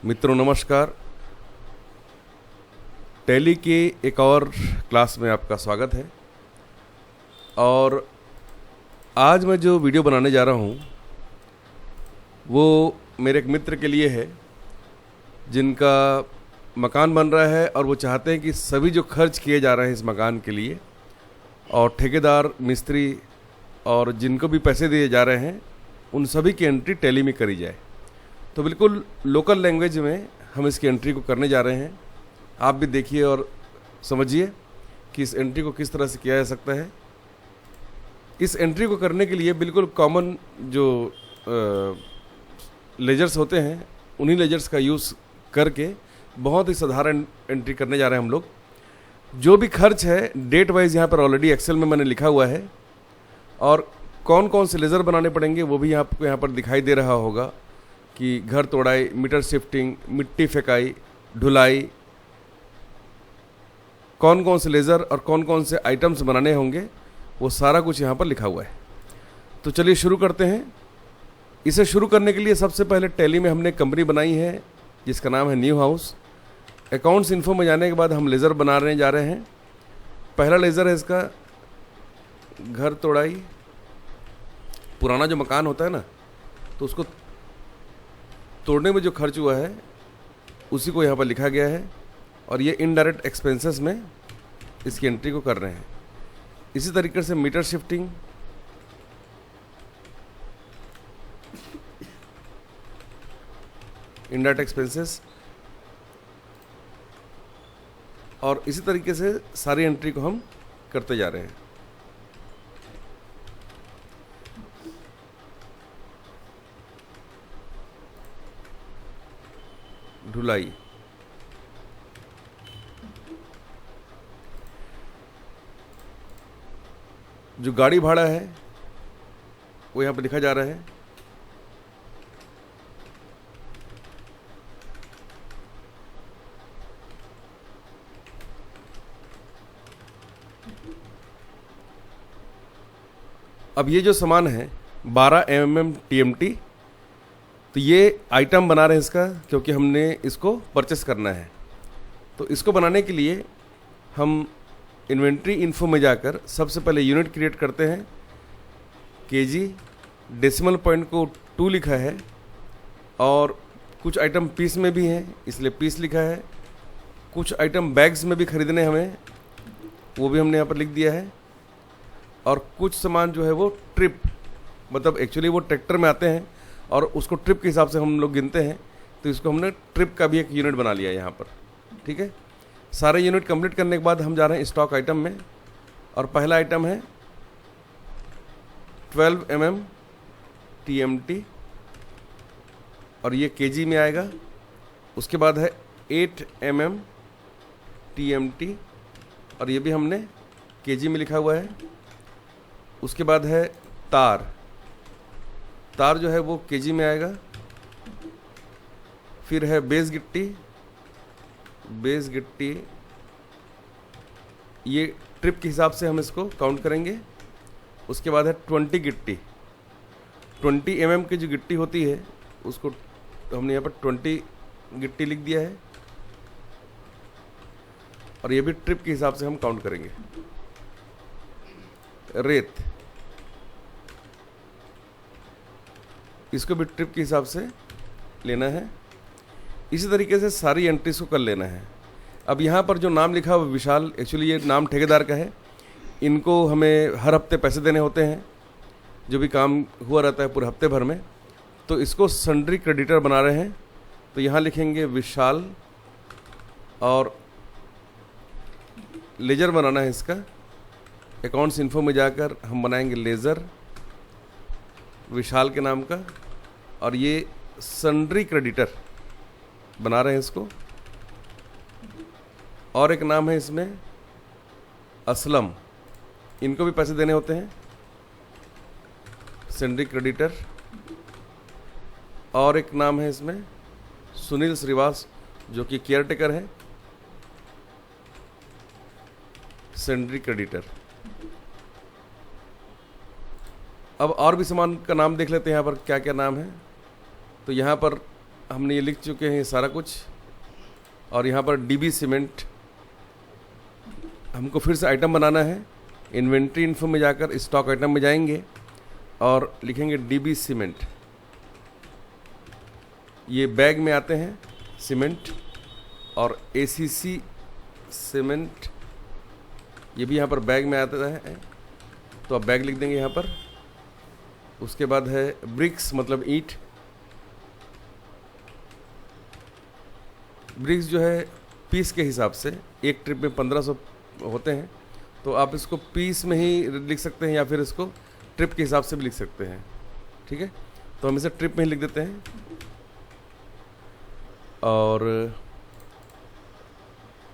मित्रों नमस्कार। टैली के एक और क्लास में आपका स्वागत है। और आज मैं जो वीडियो बनाने जा रहा हूँ वो मेरे एक मित्र के लिए है जिनका मकान बन रहा है और वो चाहते हैं कि सभी जो खर्च किए जा रहे हैं इस मकान के लिए और ठेकेदार मिस्त्री और जिनको भी पैसे दिए जा रहे हैं उन सभी की एंट्री टैली में करी जाए। तो बिल्कुल लोकल लैंग्वेज में हम इसकी एंट्री को करने जा रहे हैं। आप भी देखिए और समझिए कि इस एंट्री को किस तरह से किया जा सकता है। इस एंट्री को करने के लिए बिल्कुल कॉमन जो लेजर्स होते हैं उन्हीं लेजर्स का यूज़ करके बहुत ही साधारण एंट्री करने जा रहे हैं हम लोग। जो भी खर्च है डेट वाइज यहाँ पर ऑलरेडी एक्सेल में मैंने लिखा हुआ है और कौन कौन से लेज़र बनाने पड़ेंगे वो भी आपको यहाँ पर दिखाई दे रहा होगा कि घर तोड़ाई, मीटर शिफ्टिंग, मिट्टी फेंकाई, ढुलाई, कौन कौन से लेज़र और कौन कौन से आइटम्स बनाने होंगे वो सारा कुछ यहाँ पर लिखा हुआ है। तो चलिए शुरू करते हैं। इसे शुरू करने के लिए सबसे पहले टैली में हमने कंपनी बनाई है जिसका नाम है न्यू हाउस। अकाउंट्स इन्फो में जाने के बाद हम लेज़र बनाने जा रहे हैं। पहला लेज़र है इसका घर तोड़ाई। पुराना जो मकान होता है ना तो उसको तोड़ने में जो खर्च हुआ है उसी को यहाँ पर लिखा गया है और ये इनडायरेक्ट एक्सपेंसेस में इसकी एंट्री को कर रहे हैं। इसी तरीके से मीटर शिफ्टिंग, इनडायरेक्ट एक्सपेंसेस और इसी तरीके से सारी एंट्री को हम करते जा रहे हैं। ढुलाई, जो गाड़ी भाड़ा है वो यहाँ पर लिखा जा रहा है। अब ये जो सामान है 12 mm TMT, तो ये आइटम बना रहे हैं इसका क्योंकि हमने इसको परचेस करना है। तो इसको बनाने के लिए हम इन्वेंट्री इन्फो में जाकर सबसे पहले यूनिट क्रिएट करते हैं। केजी, डेसिमल पॉइंट को 2 लिखा है और कुछ आइटम पीस में भी हैं इसलिए पीस लिखा है। कुछ आइटम बैग्स में भी खरीदने हमें, वो भी हमने यहाँ पर लिख दिया है। और कुछ सामान जो है वो ट्रिप, मतलब एक्चुअली वो ट्रैक्टर में आते हैं और उसको ट्रिप के हिसाब से हम लोग गिनते हैं, तो इसको हमने ट्रिप का भी एक यूनिट बना लिया यहाँ पर। ठीक है, सारे यूनिट कंप्लीट करने के बाद हम जा रहे हैं स्टॉक आइटम में और पहला आइटम है 12 mm TMT और ये केजी में आएगा। उसके बाद है 8 mm TMT और ये भी हमने केजी में लिखा हुआ है। उसके बाद है तार जो है वो केजी में आएगा। फिर है बेस गिट्टी, ये ट्रिप के हिसाब से हम इसको काउंट करेंगे। उसके बाद है 20 गिट्टी, 20 mm की जो गिट्टी होती है उसको हमने यहाँ पर 20 गिट्टी लिख दिया है और ये भी ट्रिप के हिसाब से हम काउंट करेंगे। रेत, इसको भी ट्रिप के हिसाब से लेना है। इसी तरीके से सारी एंट्रीज को कर लेना है। अब यहाँ पर जो नाम लिखा हुआ विशाल, एक्चुअली ये नाम ठेकेदार का है। इनको हमें हर हफ्ते पैसे देने होते हैं, जो भी काम हुआ रहता है पूरे हफ्ते भर में, तो इसको सन्ड्री क्रेडिटर बना रहे हैं। तो यहाँ लिखेंगे विशाल और लेजर बनाना है इसका। अकाउंट्स इन्फो में जाकर हम बनाएंगे लेज़र विशाल के नाम का और ये सन्ड्री क्रेडिटर बना रहे हैं इसको। और एक नाम है इसमें असलम, इनको भी पैसे देने होते हैं, सन्ड्री क्रेडिटर। और एक नाम है इसमें सुनील श्रीवास जो कि केयर टेकर है, सन्ड्री क्रेडिटर। अब और भी सामान का नाम देख लेते हैं यहाँ पर क्या क्या नाम है। तो यहाँ पर हमने ये लिख चुके हैं ये सारा कुछ। और यहाँ पर डीबी सीमेंट हमको फिर से आइटम बनाना है। इन्वेंट्री इन्फो में जाकर स्टॉक आइटम में जाएंगे और लिखेंगे डीबी सीमेंट। ये बैग में आते हैं सीमेंट, और एसीसी सीमेंट ये भी यहाँ पर बैग में आता है, तो आप बैग लिख देंगे यहाँ पर। उसके बाद है ब्रिक्स, मतलब ईंट। ब्रिक्स जो है पीस के हिसाब से, एक ट्रिप में 1500 होते हैं, तो आप इसको पीस में ही लिख सकते हैं या फिर इसको ट्रिप के हिसाब से भी लिख सकते हैं। ठीक है, तो हम इसे ट्रिप में ही लिख देते हैं। और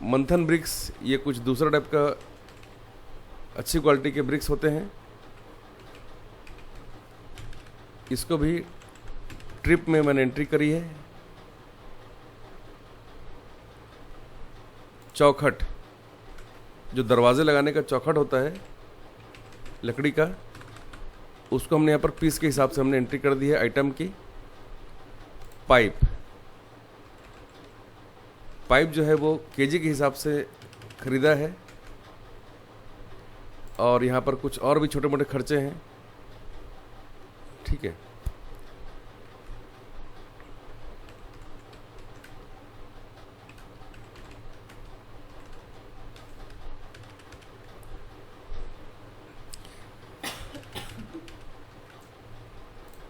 मंथन ब्रिक्स, ये कुछ दूसरा टाइप का अच्छी क्वालिटी के ब्रिक्स होते हैं, इसको भी ट्रिप में मैंने एंट्री करी है। चौखट, जो दरवाजे लगाने का चौखट होता है लकड़ी का, उसको हमने यहाँ पर पीस के हिसाब से हमने एंट्री कर दी है आइटम की। पाइप, पाइप जो है वो केजी के हिसाब से खरीदा है। और यहाँ पर कुछ और भी छोटे मोटे खर्चे हैं। ठीक है,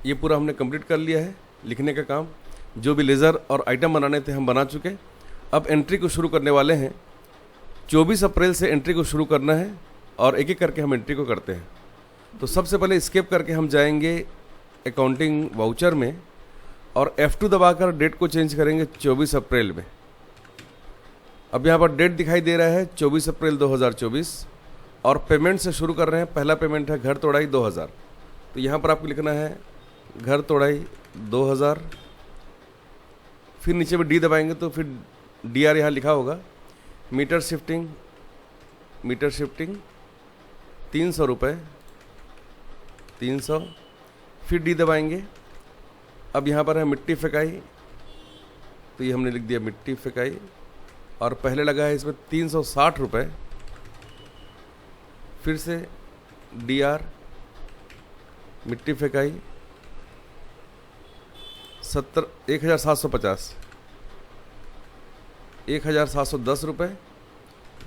ये पूरा हमने कंप्लीट कर लिया है लिखने का काम। जो भी लेज़र और आइटम बनाने थे हम बना चुके। अब एंट्री को शुरू करने वाले हैं। 24 अप्रैल से एंट्री को शुरू करना है और एक एक करके हम एंट्री को करते हैं। तो सबसे पहले स्केप करके हम जाएंगे अकाउंटिंग वाउचर में और F2 दबाकर डेट को चेंज करेंगे 24 अप्रैल में। अब यहाँ पर डेट दिखाई दे रहा है 24 अप्रैल 2024 और पेमेंट से शुरू कर रहे हैं। पहला पेमेंट है घर तोड़ाई 2000, तो यहाँ पर आपको लिखना है घर तोड़ाई 2000। फिर नीचे में डी दबाएंगे तो फिर DR यहाँ लिखा होगा। मीटर शिफ्टिंग 300 रुपये, 300। फिर डी दबाएंगे। अब यहाँ पर है मिट्टी फेंकाई, तो ये हमने लिख दिया मिट्टी फेंकाई, और पहले लगा है इसमें 360 रुपये। फिर से DR मिट्टी फेंकाई 1750 1710 रुपये।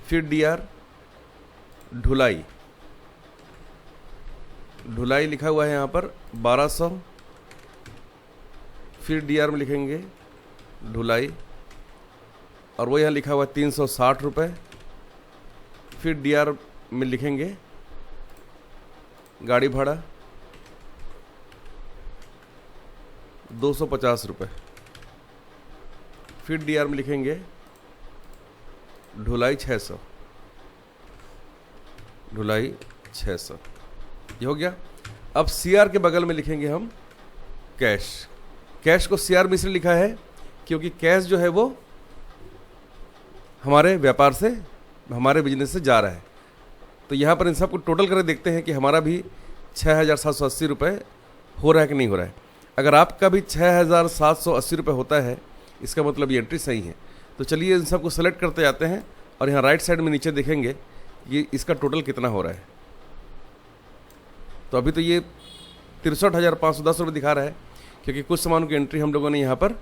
फिर DR ढुलाई, ढुलाई लिखा हुआ है यहाँ पर 1200। फिर DR में लिखेंगे ढुलाई, और वो यहाँ लिखा हुआ है 360 रुपये। फिर DR में लिखेंगे गाड़ी भाड़ा 250 रुपये। फिर DR में लिखेंगे ढुलाई 600, ढुलाई 600। ये हो गया। अब CR के बगल में लिखेंगे हम कैश। कैश को CR में इसलिए लिखा है क्योंकि कैश जो है वो हमारे व्यापार से, हमारे बिजनेस से जा रहा है। तो यहाँ पर इन सबको टोटल करके देखते हैं कि हमारा भी 6780 रुपये हो रहा है कि नहीं हो रहा है। अगर आपका भी 6780 रुपये होता है, इसका मतलब ये एंट्री सही है। तो चलिए इन सबको सेलेक्ट करते जाते हैं और यहाँ राइट साइड में नीचे देखेंगे ये इसका टोटल कितना हो रहा है। तो अभी तो ये 63,510 रुपये दिखा रहा है क्योंकि कुछ सामानों की एंट्री हम लोगों ने यहाँ पर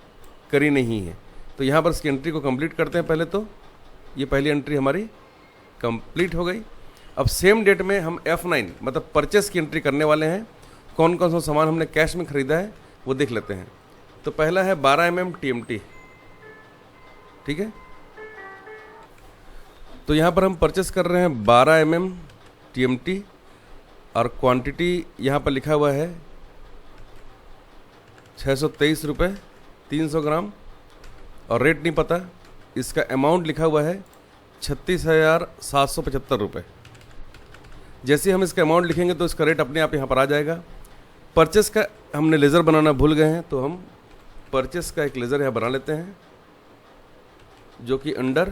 करी नहीं है। तो यहाँ पर इसकी एंट्री को कंप्लीट करते हैं। पहले तो ये पहली एंट्री हमारी कंप्लीट हो गई। अब सेम डेट में हम F9 मतलब परचेस की एंट्री करने वाले हैं। कौन कौन सा सामान हमने कैश में ख़रीदा है वो देख लेते हैं। तो पहला है 12 mm TMT। ठीक है, तो यहाँ पर हम परचेस कर रहे हैं 12 mm TMT और क्वांटिटी यहाँ पर लिखा हुआ है 623 रुपये 300 ग्राम, और रेट नहीं पता। इसका अमाउंट लिखा हुआ है 36,775 रुपये। जैसे हम इसका अमाउंट लिखेंगे तो इसका रेट अपने आप यहाँ पर आ जाएगा। परचेस का हमने लेज़र बनाना भूल गए हैं, तो हम परचेस का एक लेज़र यहाँ बना लेते हैं जो कि अंडर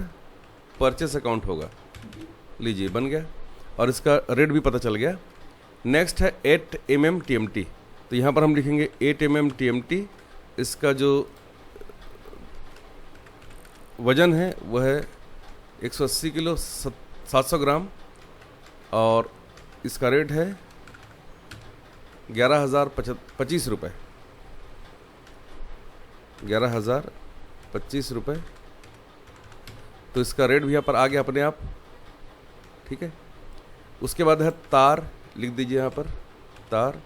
परचेस अकाउंट होगा। लीजिए बन गया और इसका रेट भी पता चल गया। नेक्स्ट है 8 mm TMT। तो यहाँ पर हम लिखेंगे 8 mm TMT। इसका जो वज़न है वह है 180 किलो 700 ग्राम और इसका रेट है 11,025 रुपये। 11,025 रुपये। तो इसका रेट भी यहाँ पर आ गया अपने आप, ठीक है। उसके बाद है तार, लिख दीजिए यहाँ पर तार,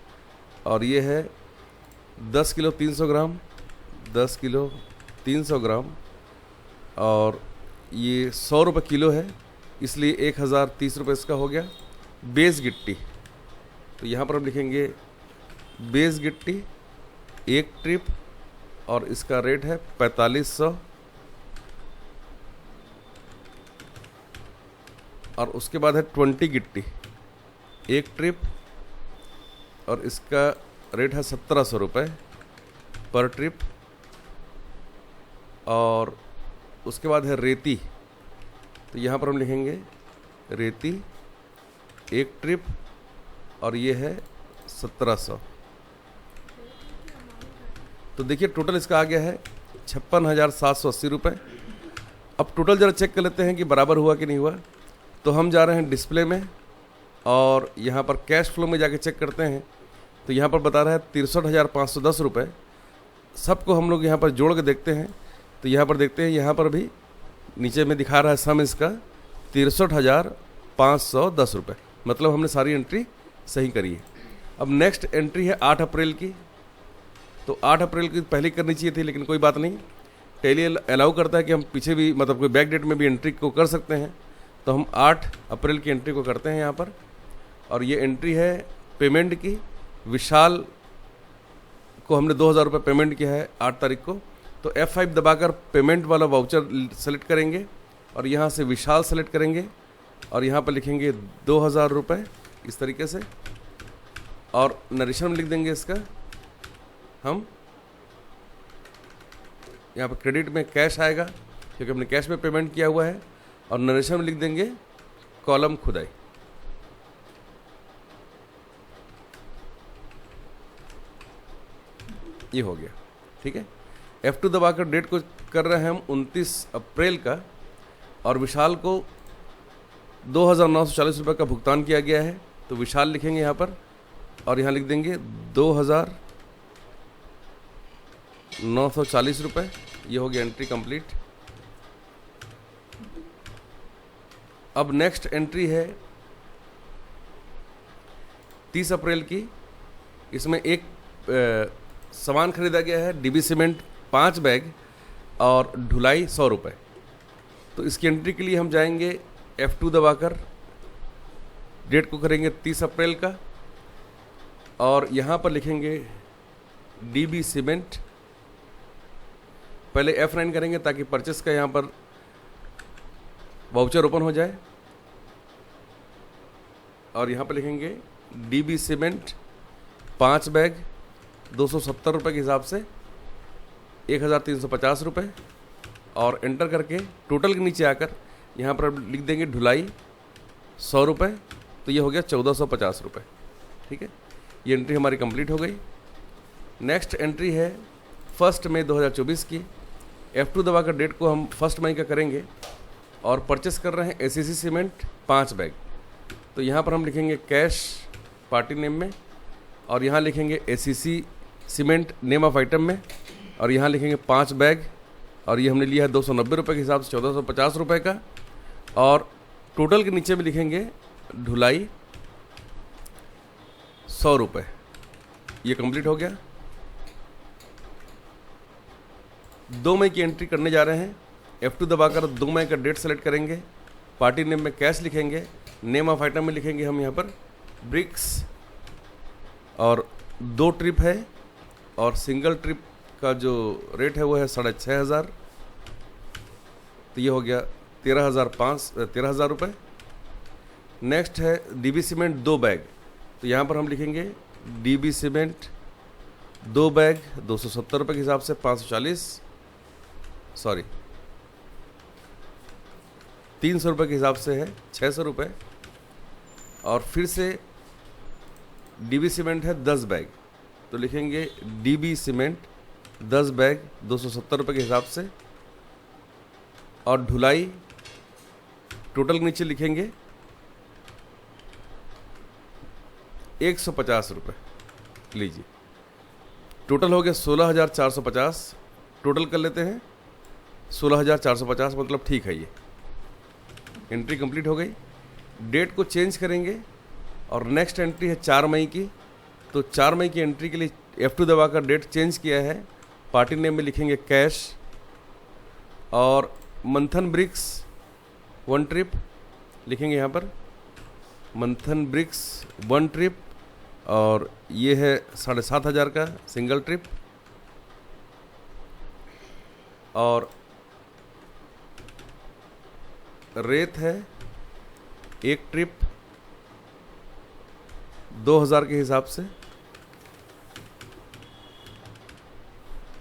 और ये है 10 किलो 300 ग्राम, 10 किलो 300 ग्राम, और ये 100 रुपये किलो है, इसलिए 1,030 रुपये इसका हो गया। बेस गिट्टी, तो यहाँ पर हम लिखेंगे बेस गिट्टी 1 ट्रिप, और इसका रेट है 4500। और उसके बाद है 20 गिट्टी 1 ट्रिप, और इसका रेट है 1700 रुपये पर ट्रिप। और उसके बाद है रेती, तो यहाँ पर हम लिखेंगे रेती 1 ट्रिप, और ये है 1700। तो देखिए टोटल इसका आ गया है 56,780 रुपये। अब टोटल ज़रा चेक कर लेते हैं कि बराबर हुआ कि नहीं हुआ। तो हम जा रहे हैं डिस्प्ले में, और यहाँ पर कैश फ्लो में जाके चेक करते हैं। तो यहाँ पर बता रहा है 63,510 रुपये। सबको हम लोग यहाँ पर जोड़ के देखते हैं। तो यहाँ पर देखते हैं, यहाँ पर भी नीचे में दिखा रहा है सम इसका 63,510 रुपये, मतलब हमने सारी एंट्री सही करी है। अब नेक्स्ट एंट्री है 8 अप्रैल की। तो 8 अप्रैल की पहले करनी चाहिए थी, लेकिन कोई बात नहीं, टैली अलाउ करता है कि हम पीछे भी, मतलब कोई बैक डेट में भी एंट्री को कर सकते हैं। तो हम 8 अप्रैल की एंट्री को करते हैं यहाँ पर, और ये एंट्री है पेमेंट की। विशाल को हमने 2,000 रुपये पेमेंट किया है 8 तारीख को। तो F5 दबाकर पेमेंट वाला वाउचर सेलेक्ट करेंगे, और यहाँ से विशाल सेलेक्ट करेंगे, और यहाँ पर लिखेंगे 2,000 रुपये इस तरीके से, और नरेशन में लिख देंगे इसका हम। यहाँ पर क्रेडिट में कैश आएगा क्योंकि हमने कैश में पेमेंट किया हुआ है, और नरेशन में लिख देंगे कॉलम खुदाई। ये हो गया, ठीक है। F2 दबाकर डेट को कर रहे हैं हम 29 अप्रैल का, और विशाल को 2,940 रुपये का भुगतान किया गया है। तो विशाल लिखेंगे यहाँ पर, और यहाँ लिख देंगे 2,940 रुपये। ये हो गया एंट्री कंप्लीट। अब नेक्स्ट एंट्री है 30 अप्रैल की। इसमें एक सामान खरीदा गया है, डीबी सीमेंट 5 बैग और ढुलाई 100 रुपये। तो इसकी एंट्री के लिए हम जाएंगे F2 दबाकर, डेट को करेंगे 30 अप्रैल का, और यहाँ पर लिखेंगे डीबी सीमेंट। पहले F9 करेंगे ताकि परचेस का यहाँ पर वाउचर ओपन हो जाए, और यहाँ पर लिखेंगे डीबी सीमेंट 5 बैग 270 रुपये के हिसाब से 1,350 रुपये, और एंटर करके टोटल के नीचे आकर यहाँ पर लिख देंगे ढुलाई 100 रुपये। तो ये हो गया 1,450 रुपये, ठीक है। ये एंट्री हमारी कंप्लीट हो गई। नेक्स्ट एंट्री है 1 मई 2024 की। F2 दबाकर डेट को हम 1 मई का करेंगे, और परचेस कर रहे हैं ACC सीमेंट 5 बैग। तो यहाँ पर हम लिखेंगे कैश पार्टी नेम में, और यहाँ लिखेंगे ACC cement name of item में, और यहाँ लिखेंगे 5 बैग, और ये हमने लिया है 290 रुपये के हिसाब से 1,450 रुपये का, और टोटल के नीचे में लिखेंगे ढुलाई 100 रुपये। ये कंप्लीट हो गया। 2 मई की एंट्री करने जा रहे हैं। F2 दबाकर 2 मई का डेट सेलेक्ट करेंगे, पार्टी नेम में कैश लिखेंगे, नेम ऑफ आइटम में लिखेंगे हम यहाँ पर ब्रिक्स, और 2 ट्रिप है, और सिंगल ट्रिप का जो रेट है वो है 6,500। तो ये हो गया 13,000 रुपये। नेक्स्ट है डीबी सीमेंट 2 बैग। तो यहाँ पर हम लिखेंगे डीबी सीमेंट 2 बैग 270 रुपये के हिसाब से 300 रुपये के हिसाब से है 600 रुपये, और फिर से डीबी सीमेंट है 10 बैग। तो लिखेंगे डीबी सीमेंट 10 बैग 270 रुपये के हिसाब से और ढुलाई टोटल नीचे लिखेंगे 150 रुपये। लीजिए, टोटल हो गया 16,450। टोटल कर लेते हैं 16,450, मतलब ठीक है। ये एंट्री कंप्लीट हो गई। डेट को चेंज करेंगे और नेक्स्ट एंट्री है 4 मई की। तो 4 मई की एंट्री के लिए F2 दबाकर डेट चेंज किया है। पार्टी नेम में लिखेंगे कैश और मंथन ब्रिक्स 1 ट्रिप लिखेंगे यहाँ पर, मंथन ब्रिक्स 1 ट्रिप, और ये है 7,500 का सिंगल ट्रिप। और रेत है 1 ट्रिप 2,000 के हिसाब से,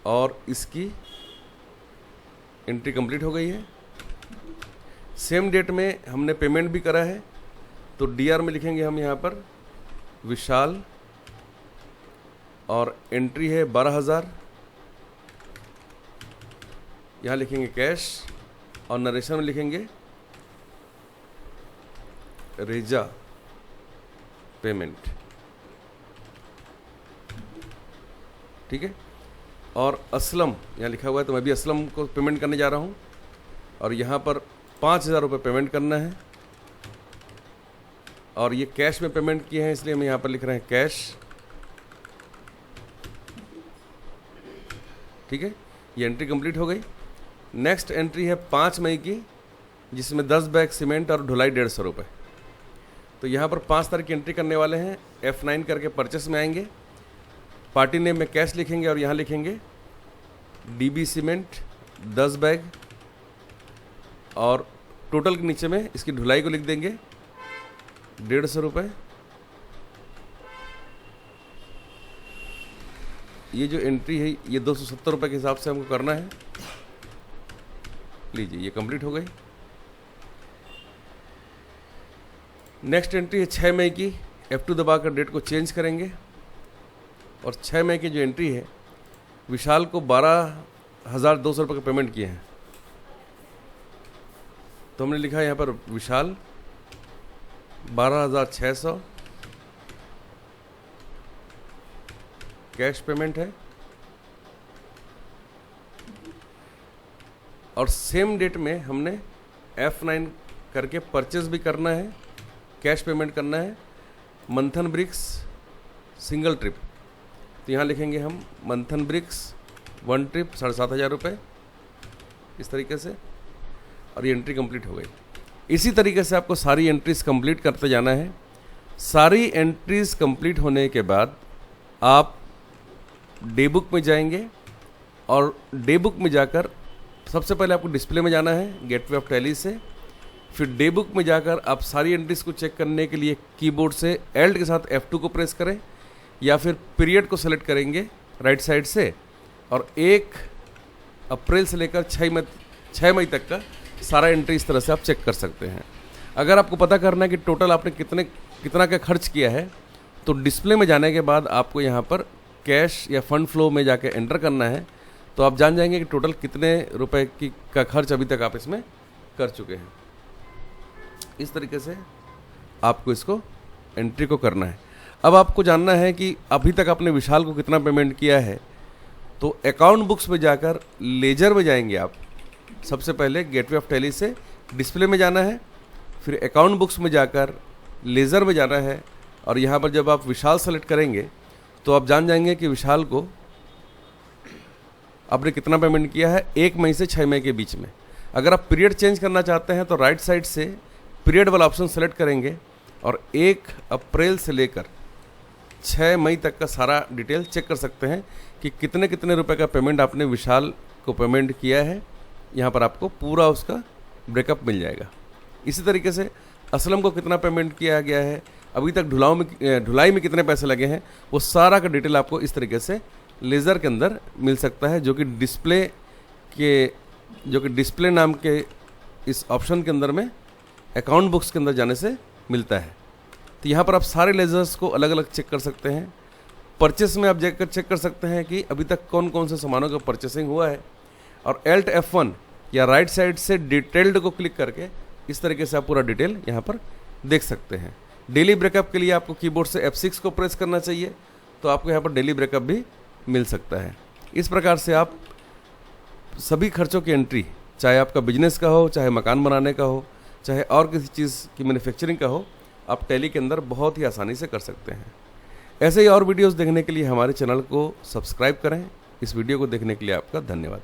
और इसकी एंट्री कंप्लीट हो गई है। सेम डेट में हमने पेमेंट भी करा है, तो DR में लिखेंगे हम यहाँ पर विशाल, और एंट्री है 12,000। यहाँ लिखेंगे कैश और नरेशन में लिखेंगे रेजा पेमेंट। ठीक है। और असलम यहाँ लिखा हुआ है, तो मैं भी असलम को पेमेंट करने जा रहा हूँ, और यहाँ पर 5,000 रुपये पेमेंट करना है। और ये कैश में पेमेंट किए हैं, इसलिए हम यहाँ पर लिख रहे हैं कैश। ठीक है, ये एंट्री कंप्लीट हो गई। नेक्स्ट एंट्री है 5 मई की, जिसमें 10 बैग सीमेंट और ढुलाई 150 रुपये। तो यहाँ पर 5 तारीख की एंट्री करने वाले हैं। F9 करके परचेस में आएंगे, पार्टी नेम में कैश लिखेंगे और यहाँ लिखेंगे DB सीमेंट 10 बैग, और टोटल के नीचे में इसकी ढुलाई को लिख देंगे 150 रुपये। ये जो एंट्री है ये 270 रुपये के हिसाब से हमको करना है। लीजिए, ये कंप्लीट हो गई। नेक्स्ट एंट्री है 6 मई की। F2 दबाकर डेट को चेंज करेंगे, और 6 मई की जो एंट्री है विशाल को 12,200 रुपये का पेमेंट किए हैं। तो हमने लिखा है यहाँ पर विशाल 12,600 कैश पेमेंट है। और सेम डेट में हमने F9 करके परचेस भी करना है, कैश पेमेंट करना है, मंथन ब्रिक्स सिंगल ट्रिप। तो यहाँ लिखेंगे हम मंथन ब्रिक्स 1 ट्रिप 7,500 रुपये, इस तरीके से, और ये एंट्री कंप्लीट हो गई। इसी तरीके से आपको सारी एंट्रीज कंप्लीट करते जाना है। सारी एंट्रीज कंप्लीट होने के बाद आप डे बुक में जाएंगे, और डे बुक में जाकर सबसे पहले आपको डिस्प्ले में जाना है गेटवे ऑफ टैली से। फिर डे बुक में जाकर आप सारी एंट्रीज को चेक करने के लिए कीबोर्ड से Alt के साथ F2 को प्रेस करें, या फिर पीरियड को सेलेक्ट करेंगे राइट साइड से, और 1 अप्रैल से लेकर 6 मई तक का सारा एंट्री इस तरह से आप चेक कर सकते हैं। अगर आपको पता करना है कि टोटल आपने कितना का खर्च किया है, तो डिस्प्ले में जाने के बाद आपको यहाँ पर कैश या फंड फ्लो में जाके एंटर करना है, तो आप जान जाएंगे कि टोटल कितने रुपए का खर्च अभी तक आप इसमें कर चुके हैं। इस तरीके से आपको इसको एंट्री को करना है। अब आपको जानना है कि अभी तक आपने विशाल को कितना पेमेंट किया है, तो अकाउंट बुक्स में जाकर लेजर में जाएंगे आप। सबसे पहले गेटवे ऑफ टैली से डिस्प्ले में जाना है, फिर अकाउंट बुक्स में जाकर लेज़र में जाना है, और यहाँ पर जब आप विशाल सेलेक्ट करेंगे तो आप जान जाएंगे कि विशाल को आपने कितना पेमेंट किया है 1 मई से 6 मई के बीच में। अगर आप पीरियड चेंज करना चाहते हैं तो राइट साइड से पीरियड वाला ऑप्शन सेलेक्ट करेंगे, और 1 अप्रैल से लेकर 6 मई तक का सारा डिटेल चेक कर सकते हैं कि कितने कितने रुपए का पेमेंट आपने विशाल को पेमेंट किया है। यहाँ पर आपको पूरा उसका ब्रेकअप मिल जाएगा। इसी तरीके से असलम को कितना पेमेंट किया गया है, अभी तक ढुलाई में कितने पैसे लगे हैं, वो सारा का डिटेल आपको इस तरीके से लेज़र के अंदर मिल सकता है, जो कि डिस्प्ले नाम के इस ऑप्शन के अंदर में अकाउंट बुक्स के अंदर जाने से मिलता है। तो यहाँ पर आप सारे लेज़र्स को अलग अलग चेक कर सकते हैं। परचेस में आप जाकर चेक कर सकते हैं कि अभी तक कौन कौन से सामानों का परचेसिंग हुआ है, और Alt F1 या राइट साइड से डिटेल्ड को क्लिक करके इस तरीके से आप पूरा डिटेल यहाँ पर देख सकते हैं। डेली ब्रेकअप के लिए आपको कीबोर्ड से F6 को प्रेस करना चाहिए, तो आपको यहाँ पर डेली ब्रेकअप भी मिल सकता है। इस प्रकार से आप सभी खर्चों की एंट्री, चाहे आपका बिजनेस का हो, चाहे मकान बनाने का हो, चाहे और किसी चीज़ की मैन्युफैक्चरिंग का हो, आप टैली के अंदर बहुत ही आसानी से कर सकते हैं। ऐसे ही और वीडियोस देखने के लिए हमारे चैनल को सब्सक्राइब करें। इस वीडियो को देखने के लिए आपका धन्यवाद।